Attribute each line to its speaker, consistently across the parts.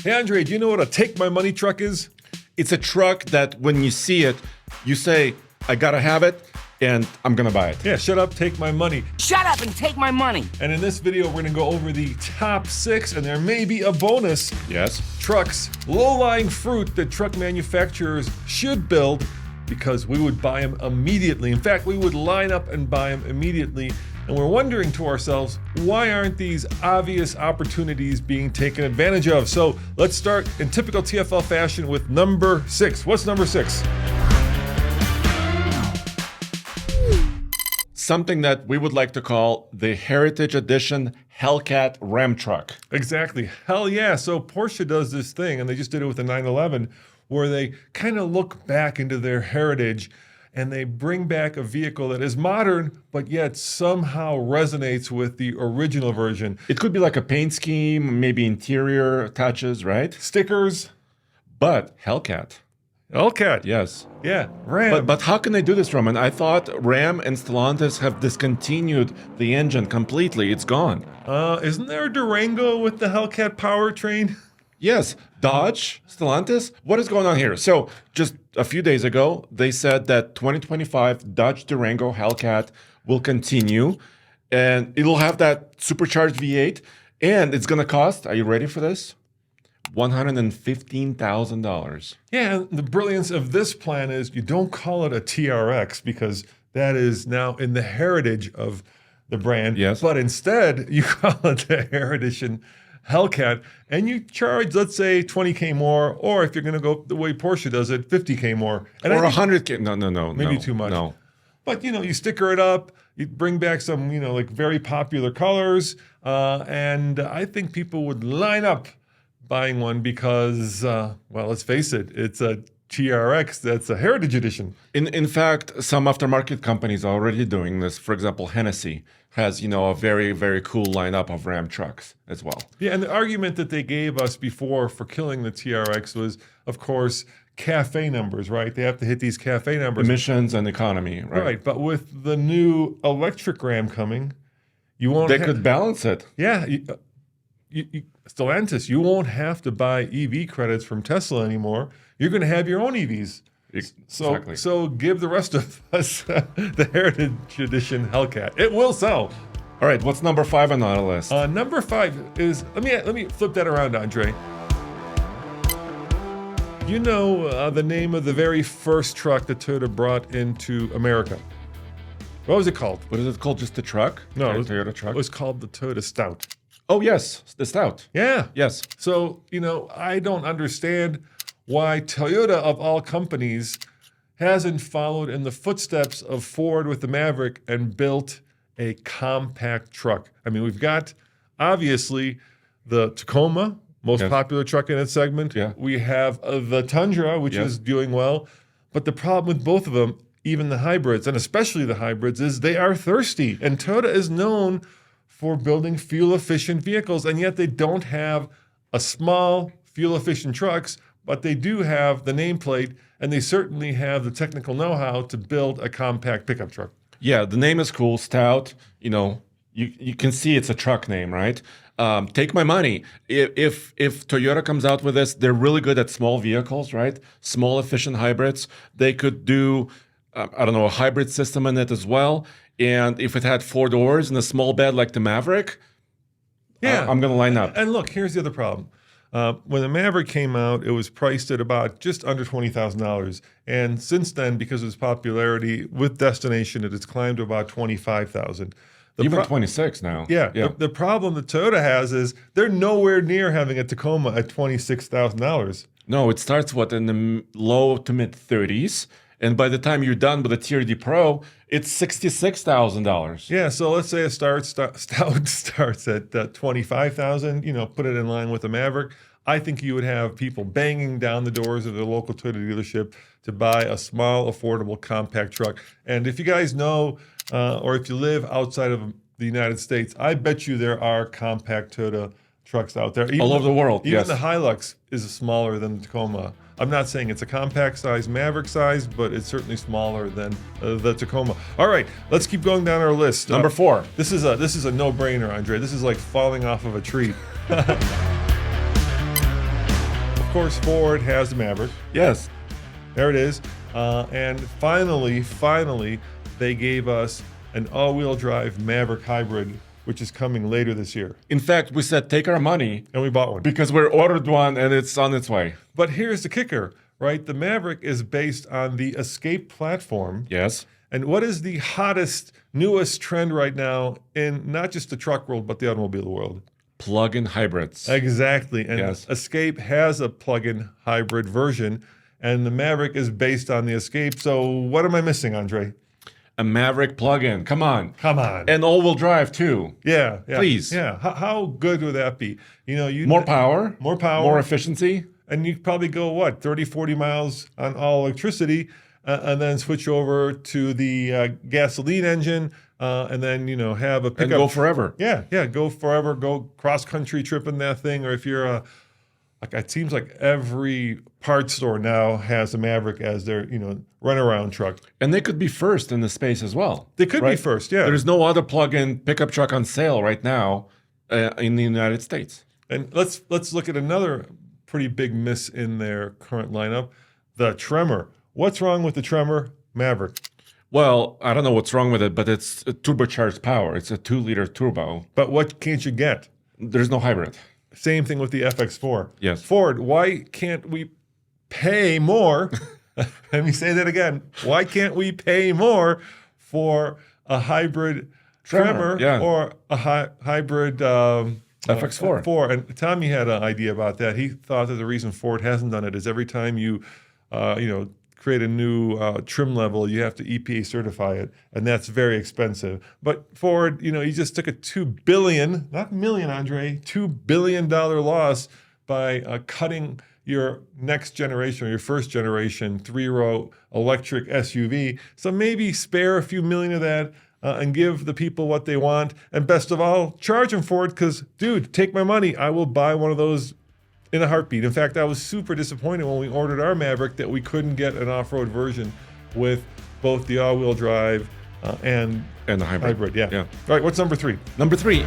Speaker 1: Hey, Andre, do you know what a take my money truck is?
Speaker 2: It's a truck that when you see it, you say, I gotta have it, and I'm gonna buy it.
Speaker 1: Yeah, shut up, take my money.
Speaker 3: Shut up and take my money.
Speaker 1: And in this video, we're gonna go over the top 6, and there may be a bonus.
Speaker 2: Yes.
Speaker 1: Trucks, low-lying fruit that truck manufacturers should build because we would buy them immediately. In fact, we would line up and buy them immediately. And we're wondering to ourselves, why aren't these obvious opportunities being taken advantage of? So let's start in typical TFL fashion with number 6. What's number 6?
Speaker 2: Something that we would like to call the Heritage Edition Hellcat Ram truck.
Speaker 1: Exactly. Hell yeah. So Porsche does this thing, and they just did it with the 911, where they kind of look back into their heritage and they bring back a vehicle that is modern, but yet somehow resonates with the original version.
Speaker 2: It could be like a paint scheme, maybe interior touches, right?
Speaker 1: Stickers.
Speaker 2: But Hellcat.
Speaker 1: Hellcat.
Speaker 2: Yes.
Speaker 1: Yeah. Ram.
Speaker 2: But how can they do this, Roman? I thought Ram and Stellantis have discontinued the engine completely. It's gone.
Speaker 1: Isn't there a Durango with the Hellcat powertrain?
Speaker 2: Yes, Dodge, Stellantis. What is going on here? So just a few days ago, they said that 2025 Dodge Durango Hellcat will continue, and it'll have that supercharged V8, and it's going to cost, are you ready for this? $115,000.
Speaker 1: Yeah, and the brilliance of this plan is you don't call it a TRX because that is now in the heritage of the brand.
Speaker 2: Yes.
Speaker 1: But instead, you call it the Heritage Hellcat, and you charge, let's say, $20K more, or if you're going to go the way Porsche does it, $50K more. And
Speaker 2: Or $100K. No.
Speaker 1: Maybe too much.
Speaker 2: No.
Speaker 1: But, you sticker it up, you bring back some, like very popular colors, and I think people would line up buying one because, well, let's face it, it's a TRX that's a Heritage Edition.
Speaker 2: In fact, some aftermarket companies are already doing this. For example, Hennessy has, a very, very cool lineup of Ram trucks as well.
Speaker 1: Yeah, and the argument that they gave us before for killing the TRX was, of course, CAFE numbers, right? They have to hit these CAFE numbers.
Speaker 2: Emissions and economy, right?
Speaker 1: Right, but with the new electric Ram coming, you won't
Speaker 2: They could balance it.
Speaker 1: Yeah, Stellantis, you won't have to buy EV credits from Tesla anymore. You're going to have your own EVs.
Speaker 2: Exactly.
Speaker 1: So give the rest of us the Heritage Edition Hellcat. It will sell.
Speaker 2: All right, what's number 5 on our list?
Speaker 1: Number 5 is, let me flip that around, Andre. You know the name of the very first truck that Toyota brought into America? What was it called?
Speaker 2: What is it called? Just the truck?
Speaker 1: No,
Speaker 2: Toyota truck.
Speaker 1: It was called the Toyota Stout.
Speaker 2: Oh, yes, the Stout.
Speaker 1: Yeah.
Speaker 2: Yes.
Speaker 1: So, I don't understand why Toyota, of all companies, hasn't followed in the footsteps of Ford with the Maverick and built a compact truck. I mean, we've got, obviously, the Tacoma, most popular truck in its segment.
Speaker 2: Yeah.
Speaker 1: We have the Tundra, which is doing well. But the problem with both of them, even the hybrids, and especially the hybrids, is they are thirsty. And Toyota is known for building fuel-efficient vehicles, and yet they don't have a small fuel-efficient trucks, but they do have the nameplate, and they certainly have the technical know-how to build a compact pickup truck.
Speaker 2: Yeah, the name is cool, Stout. You can see it's a truck name, right? Take my money. If Toyota comes out with this, they're really good at small vehicles, right? Small, efficient hybrids. They could do, a hybrid system in it as well. And if it had 4 doors and a small bed like the Maverick, I'm going to line up.
Speaker 1: And look, here's the other problem. When the Maverick came out, it was priced at about just under $20,000. And since then, because of its popularity with Destination, it has climbed to about $25,000.
Speaker 2: Even 26 now.
Speaker 1: Yeah. The problem that Toyota has is they're nowhere near having a Tacoma at $26,000.
Speaker 2: No, it starts, in the low to mid 30s. And by the time you're done with a TRD Pro, it's $66,000.
Speaker 1: Yeah, so let's say a Stout starts at $25,000. Put it in line with the Maverick. I think you would have people banging down the doors of the local Toyota dealership to buy a small, affordable, compact truck. And if you guys know, or if you live outside of the United States, I bet you there are compact Toyota trucks out there.
Speaker 2: All over the world,
Speaker 1: Even the Hilux is smaller than the Tacoma. I'm not saying it's a compact size Maverick size, but it's certainly smaller than the Tacoma. All right, let's keep going down our list.
Speaker 2: Number 4.
Speaker 1: This is a no-brainer, Andre. This is like falling off of a tree. course, Ford has the Maverick.
Speaker 2: Yes.
Speaker 1: There it is. And finally, they gave us an all-wheel drive Maverick hybrid, which is coming later this year.
Speaker 2: In fact, we said take our money
Speaker 1: And we bought one.
Speaker 2: because we ordered one and it's on its way.
Speaker 1: But here's the kicker, right? The Maverick is based on the Escape platform.
Speaker 2: Yes.
Speaker 1: And what is the hottest, newest trend right now in not just the truck world, but the automobile world?
Speaker 2: Plug-in hybrids.
Speaker 1: Exactly. And
Speaker 2: Yes.
Speaker 1: Escape has a plug-in hybrid version, and the Maverick is based on the Escape. So what am I missing, Andre?
Speaker 2: A Maverick plug-in. Come on.
Speaker 1: Come on.
Speaker 2: And all-wheel drive too.
Speaker 1: Yeah.
Speaker 2: Please.
Speaker 1: Yeah. How good would that be? You
Speaker 2: More power.
Speaker 1: More power.
Speaker 2: More efficiency.
Speaker 1: And you probably go, 30, 40 miles on all electricity, and then switch over to the gasoline engine, and then, have a pickup.
Speaker 2: And go forever.
Speaker 1: Yeah, go forever, go cross-country trip in that thing. Or if you're it seems like every parts store now has a Maverick as their, runaround truck.
Speaker 2: And they could be first in the space as well.
Speaker 1: They could be first, yeah.
Speaker 2: There's no other plug-in pickup truck on sale right now in the United States.
Speaker 1: And let's look at another pretty big miss in their current lineup, the Tremor. What's wrong with the Tremor Maverick?
Speaker 2: Well, I don't know what's wrong with it, but it's a turbocharged power. It's a 2-liter turbo.
Speaker 1: But what can't you get?
Speaker 2: There's no hybrid.
Speaker 1: Same thing with the FX4.
Speaker 2: Yes.
Speaker 1: Ford, why can't we pay more? Let me say that again. Why can't we pay more for a hybrid Tremor or a hybrid
Speaker 2: FX4?
Speaker 1: And Tommy had an idea about that. He thought that the reason Ford hasn't done it is every time you, create a new trim level, you have to EPA certify it, and that's very expensive. But Ford, he just took a $2 billion, not million, Andre, $2 billion loss by cutting your next generation or your first generation 3-row electric SUV. So maybe spare a few million of that and give the people what they want. And best of all, charge them for it because, dude, take my money. I will buy one of those in a heartbeat. In fact, I was super disappointed when we ordered our Maverick that we couldn't get an off-road version with both the all-wheel drive and
Speaker 2: the hybrid.
Speaker 1: Yeah. All right, what's number 3?
Speaker 2: Number 3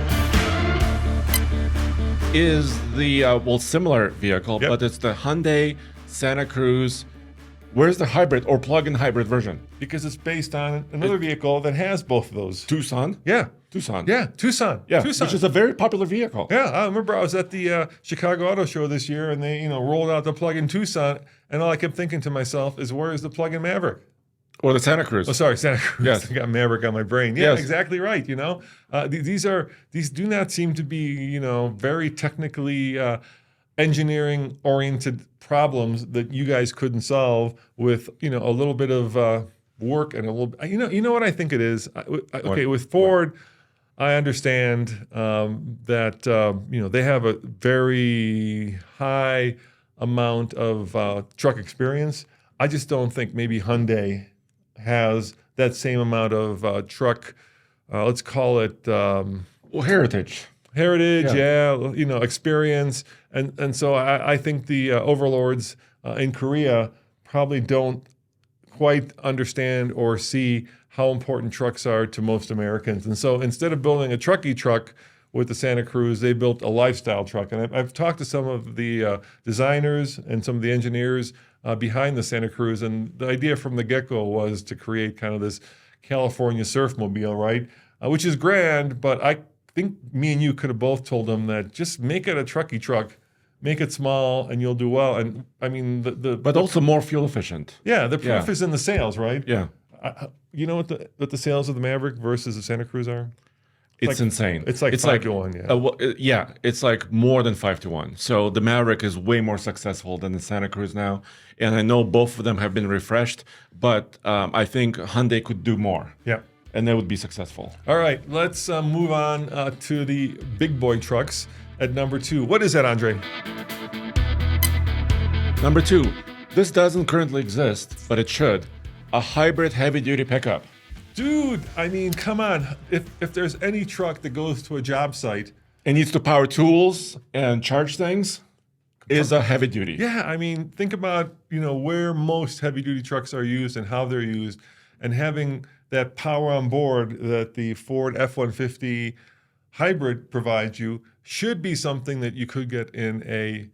Speaker 2: is the, similar vehicle, but it's the Hyundai Santa Cruz. Where's the hybrid or plug-in hybrid version?
Speaker 1: Because it's based on another vehicle that has both of those.
Speaker 2: Tucson?
Speaker 1: Yeah.
Speaker 2: Tucson.
Speaker 1: Yeah, Tucson.
Speaker 2: Yeah,
Speaker 1: Tucson.
Speaker 2: which is a very popular vehicle.
Speaker 1: Yeah, I remember I was at the Chicago Auto Show this year, and they, rolled out the plug-in Tucson, and all I kept thinking to myself is, where is the plug-in Maverick?
Speaker 2: Or the Santa Cruz.
Speaker 1: Oh, sorry, Santa Cruz.
Speaker 2: Yes.
Speaker 1: I got Maverick on my brain. Yeah,
Speaker 2: Yes.
Speaker 1: exactly right. These do not seem to be, very technically engineering-oriented problems that you guys couldn't solve with, a little bit of work and a little. You know what I think it is. Okay, with Ford, I understand that they have a very high amount of truck experience. I just don't think maybe Hyundai has that same amount of truck. Let's call it
Speaker 2: heritage.
Speaker 1: Experience, and so I think the overlords in Korea probably don't quite understand or see how important trucks are to most Americans. And so instead of building a trucky truck with the Santa Cruz, they built a lifestyle truck. And I've talked to some of the designers and some of the engineers behind the Santa Cruz, and the idea from the get-go was to create kind of this California surfmobile, right? Which is grand, but I think me and you could have both told them that just make it a trucky truck, make it small, and you'll do well. And I mean,
Speaker 2: but also more fuel efficient.
Speaker 1: Yeah, the proof is in the sales, right?
Speaker 2: Yeah.
Speaker 1: You know what the sales of the Maverick versus the Santa Cruz are?
Speaker 2: It's insane.
Speaker 1: It's like 5 to 1,
Speaker 2: yeah. It's like more than 5 to 1. So the Maverick is way more successful than the Santa Cruz now. And I know both of them have been refreshed, but I think Hyundai could do more.
Speaker 1: Yeah.
Speaker 2: And they would be successful.
Speaker 1: All right, let's move on to the big boy trucks at number 2. What is that, Andre?
Speaker 2: Number 2, this doesn't currently exist, but it should. A hybrid heavy-duty pickup.
Speaker 1: Dude, I mean, come on. If there's any truck that goes to a job site
Speaker 2: and needs to power tools and charge things, is a heavy duty.
Speaker 1: Yeah, I mean, think about, where most heavy duty trucks are used and how they're used, and having that power on board that the Ford F-150 hybrid provides you should be something that you could get in a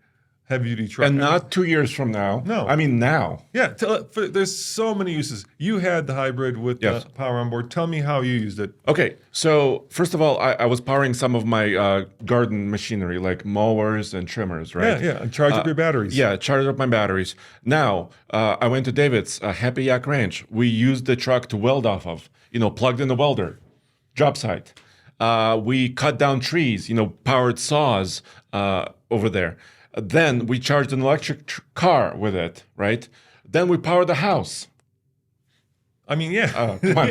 Speaker 1: heavy-duty truck.
Speaker 2: And not 2 years from now.
Speaker 1: No.
Speaker 2: I mean now.
Speaker 1: Yeah, there's so many uses. You had the hybrid with
Speaker 2: Yes.
Speaker 1: power on board. Tell me how you used it.
Speaker 2: Okay, so first of all, I was powering some of my garden machinery, like mowers and trimmers, right?
Speaker 1: Yeah, and charge up your batteries.
Speaker 2: Yeah, charged up my batteries. Now, I went to David's Happy Yak Ranch. We used the truck to weld off of, plugged in the welder, job site. We cut down trees, powered saws over there. Then we charged an electric car with it, right? Then we powered the house.
Speaker 1: I mean, yeah.
Speaker 2: Come on.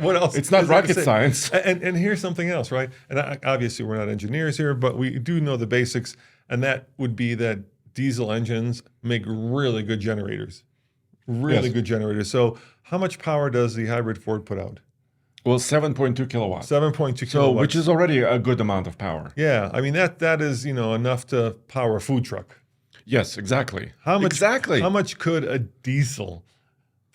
Speaker 1: What else?
Speaker 2: It's not
Speaker 1: is there to
Speaker 2: rocket
Speaker 1: say?
Speaker 2: science.
Speaker 1: And here's something else, right? And obviously we're not engineers here, but we do know the basics, and that would be that diesel engines make really good generators. Really
Speaker 2: Yes.
Speaker 1: good generators. So how much power does the hybrid Ford put out?
Speaker 2: Well, 7.2 kilowatts.
Speaker 1: 7.2
Speaker 2: So,
Speaker 1: kilowatts.
Speaker 2: which is already a good amount of power.
Speaker 1: Yeah, I mean that is enough to power a food truck.
Speaker 2: Yes, exactly.
Speaker 1: How much?
Speaker 2: Exactly.
Speaker 1: How much could a diesel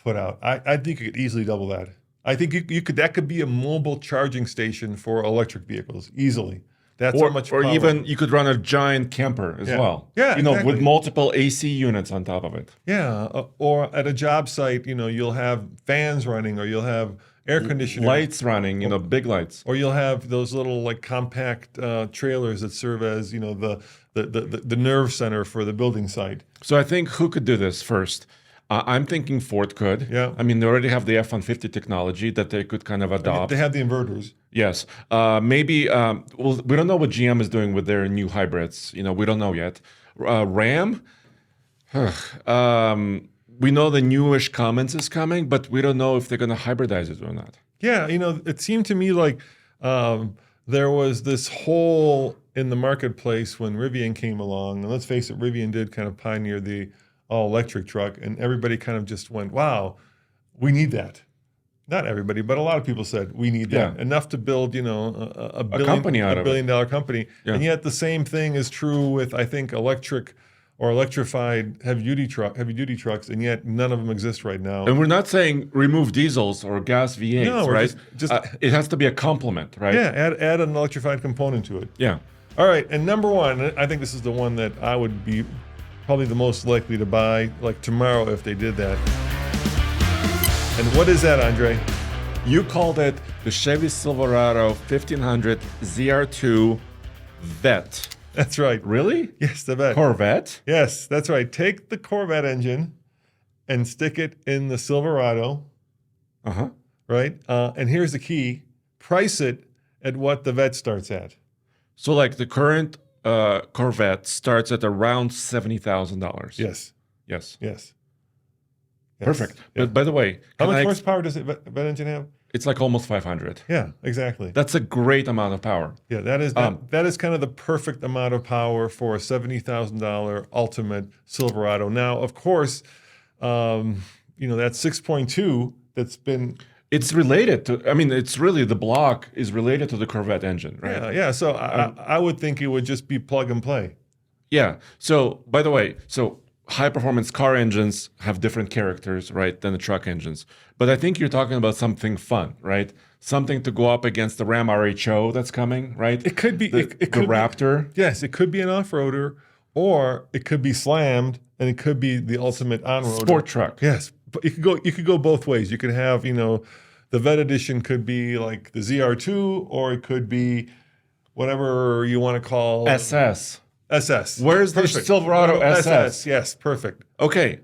Speaker 1: put out? I think you could easily double that. I think you could. That could be a mobile charging station for electric vehicles easily. That's how much.
Speaker 2: Or
Speaker 1: power.
Speaker 2: even you could run a giant camper as well.
Speaker 1: Yeah, exactly.
Speaker 2: with multiple AC units on top of it.
Speaker 1: Yeah, or at a job site, you'll have fans running, or you'll have air conditioning,
Speaker 2: Lights running, big lights.
Speaker 1: or you'll have those little like compact trailers that serve as the nerve center for the building site.
Speaker 2: So I think who could do this first? I'm thinking Ford could.
Speaker 1: Yeah.
Speaker 2: I mean, they already have the F-150 technology that they could kind of adopt.
Speaker 1: They have the inverters.
Speaker 2: Yes. Maybe, we don't know what GM is doing with their new hybrids. We don't know yet. Ram, we know the newish Cummins is coming, but we don't know if they're going to hybridize it or not.
Speaker 1: Yeah, it seemed to me like there was this hole in the marketplace when Rivian came along. And let's face it, Rivian did kind of pioneer the all-electric truck, and everybody kind of just went, wow, we need that. Not everybody, but a lot of people said, we need that.
Speaker 2: Yeah.
Speaker 1: Enough to build, a
Speaker 2: company out of it.
Speaker 1: billion-dollar company.
Speaker 2: Yeah.
Speaker 1: And yet the same thing is true with, I think, electric or electrified heavy-duty trucks, and yet none of them exist right now.
Speaker 2: And we're not saying remove diesels or gas V8s,
Speaker 1: No, we're
Speaker 2: right?
Speaker 1: just
Speaker 2: it has to be a complement, right?
Speaker 1: Yeah, add an electrified component to it.
Speaker 2: Yeah.
Speaker 1: All right, and number one, I think this is the one that I would be probably the most likely to buy, like tomorrow, if they did that. And what is that, Andre?
Speaker 2: You called it the Chevy Silverado 1500 ZR2 Vet.
Speaker 1: That's right.
Speaker 2: Really?
Speaker 1: Yes, the vet.
Speaker 2: Corvette?
Speaker 1: Yes, that's right. Take the Corvette engine and stick it in the Silverado,
Speaker 2: Uh-huh.
Speaker 1: right? And here's the key. Price it at what the vet starts at.
Speaker 2: So like the current Corvette starts at around $70,000.
Speaker 1: Yes,
Speaker 2: Yes.
Speaker 1: yes.
Speaker 2: Perfect.
Speaker 1: Yeah.
Speaker 2: But by the way,
Speaker 1: How
Speaker 2: can
Speaker 1: much
Speaker 2: I
Speaker 1: horsepower does a vet engine have?
Speaker 2: it's like almost 500.
Speaker 1: Yeah, exactly.
Speaker 2: That's a great amount of power.
Speaker 1: Yeah, that is kind of the perfect amount of power for a $70,000 ultimate Silverado. Now, of course, that 6.2 that's been
Speaker 2: It's related to, it's really, the block is related to the Corvette engine, right?
Speaker 1: yeah. So I would think it would just be plug and play.
Speaker 2: Yeah. So, by the way, high performance car engines have different characters, right, than the truck engines. But I think you're talking about something fun, right? Something to go up against the Ram RHO that's coming, right?
Speaker 1: It could be
Speaker 2: the
Speaker 1: it could
Speaker 2: Raptor.
Speaker 1: Yes, it could be an off-roader, or it could be slammed, and it could be the ultimate on-roader.
Speaker 2: Sport truck.
Speaker 1: Yes, but you could go both ways. You could have, the vet edition could be like the ZR2, or it could be whatever you want to call
Speaker 2: SS.
Speaker 1: SS.
Speaker 2: Where's the Silverado SS?
Speaker 1: Yes, perfect.
Speaker 2: Okay.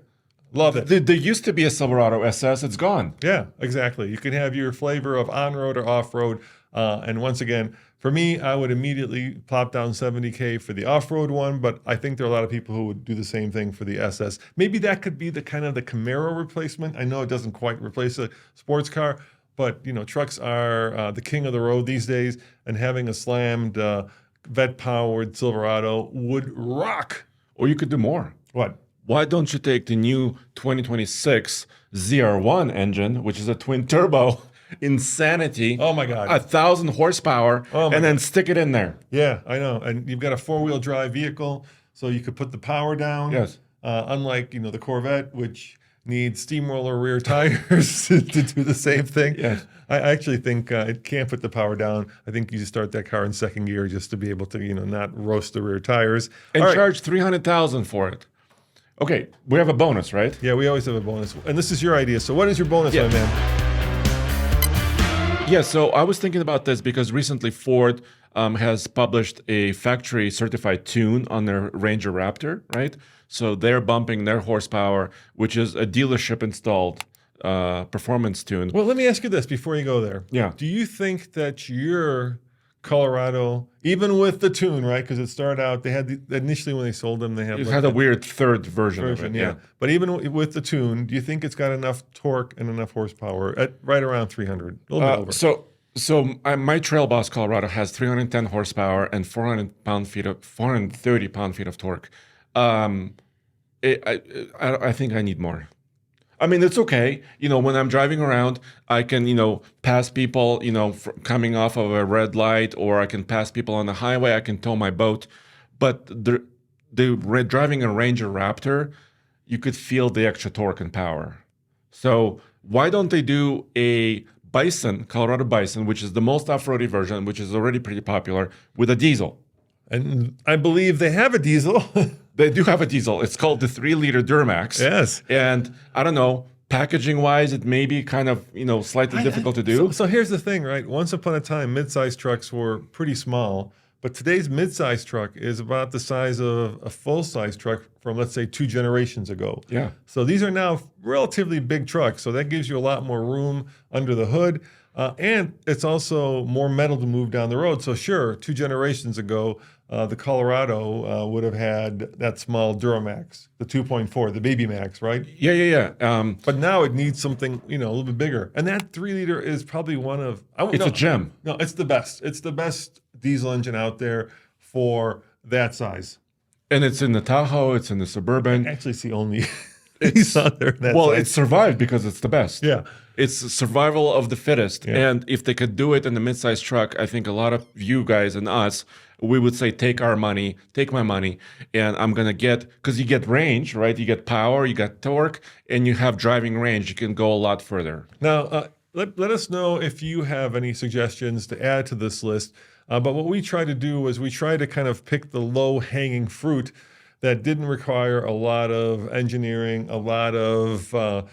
Speaker 1: Love it.
Speaker 2: There used to be a Silverado SS. It's gone.
Speaker 1: Yeah, exactly. You can have your flavor of on-road or off-road. And once again, for me, I would immediately plop down $70K for the off-road one, but I think there are a lot of people who would do the same thing for the SS. Maybe that could be the kind of the Camaro replacement. I know it doesn't quite replace a sports car, but trucks are the king of the road these days, and having a slammed vet-powered Silverado would rock.
Speaker 2: Or you could do more.
Speaker 1: What?
Speaker 2: Why don't you take the new 2026 ZR1 engine, which is a twin turbo insanity?
Speaker 1: Oh my God.
Speaker 2: 1,000 horsepower,
Speaker 1: Oh my
Speaker 2: and then stick it in there.
Speaker 1: Yeah, I know. And you've got a four-wheel drive vehicle, so you could put the power down.
Speaker 2: Yes.
Speaker 1: Unlike the Corvette, which need steamroller rear tires to do the same thing.
Speaker 2: Yeah.
Speaker 1: I actually think it can't put the power down. I think you just start that car in second gear just to be able to, not roast the rear tires.
Speaker 2: And
Speaker 1: All right.
Speaker 2: charge $300,000 for it. Okay, we have a bonus, right?
Speaker 1: Yeah, we always have a bonus. And this is your idea. So what is your bonus,
Speaker 2: Yeah.
Speaker 1: my man?
Speaker 2: Yeah, so I was thinking about this because recently Ford has published a factory certified tune on their Ranger Raptor, right? So they're bumping their horsepower, which is a dealership installed performance tune.
Speaker 1: Well, let me ask you this before you go there.
Speaker 2: Yeah.
Speaker 1: Do you think that your Colorado, even with the tune, right? Because it started out, they had initially when they sold them, they had
Speaker 2: It
Speaker 1: like
Speaker 2: had a weird third version of it.
Speaker 1: yeah. But even with the tune, do you think it's got enough torque and enough horsepower at right around 300? A little bit over.
Speaker 2: My Trail Boss Colorado has 310 horsepower and 430 pound-feet of torque. I think I need more. I mean, it's okay. When I'm driving around, I can, pass people, coming off of a red light, or I can pass people on the highway. I can tow my boat. But driving a Ranger Raptor, you could feel the extra torque and power. So why don't they do a Bison, Colorado Bison, which is the most off-roady version, which is already pretty popular, with a diesel?
Speaker 1: And I believe they have a diesel.
Speaker 2: They do have a diesel. It's called the 3-liter Duramax.
Speaker 1: Yes.
Speaker 2: And I don't know, packaging-wise, it may be kind of, slightly difficult to do.
Speaker 1: So here's the thing, right? Once upon a time, midsize trucks were pretty small, but today's midsize truck is about the size of a full-size truck from, let's say, 2 generations ago.
Speaker 2: Yeah.
Speaker 1: So these are now relatively big trucks. So that gives you a lot more room under the hood. And it's also more metal to move down the road. So sure, 2 generations ago, the Colorado would have had that small Duramax, the 2.4, the Baby Max, right?
Speaker 2: Yeah.
Speaker 1: But now it needs something, a little bit bigger. And that 3-liter is probably one of...
Speaker 2: It's a gem.
Speaker 1: No, it's the best. It's the best diesel engine out there for that size.
Speaker 2: And it's in the Tahoe, it's in the Suburban.
Speaker 1: Actually, it's the only diesel out there in that
Speaker 2: Well,
Speaker 1: size.
Speaker 2: it survived because it's the best.
Speaker 1: Yeah.
Speaker 2: It's survival of the fittest.
Speaker 1: Yeah.
Speaker 2: And if they could do it in the midsize truck, I think a lot of you guys and us, we would say, take my money, and I'm going to because you get range, right? You get power, you get torque, and you have driving range. You can go a lot further.
Speaker 1: Now, let us know if you have any suggestions to add to this list. But what we try to do is we try to kind of pick the low-hanging fruit that didn't require a lot of engineering, a lot of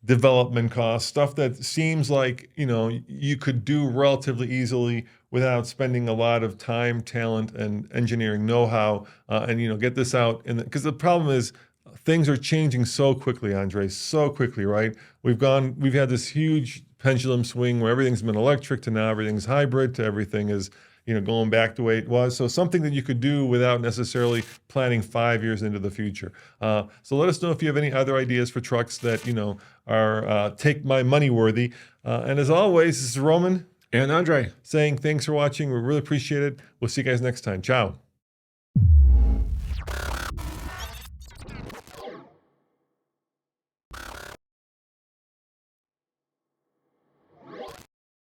Speaker 1: development costs, stuff that seems like, you could do relatively easily without spending a lot of time, talent, and engineering know-how, and get this out. Because the problem is things are changing so quickly, Andre, so quickly, right? We've had this huge pendulum swing where everything's been electric to now everything's hybrid to everything is going back the way it was. So something that you could do without necessarily planning 5 years into the future. So let us know if you have any other ideas for trucks that, are take my money worthy. And as always, this is Roman
Speaker 2: And Andre.
Speaker 1: saying thanks for watching. We really appreciate it. We'll see you guys next time. Ciao.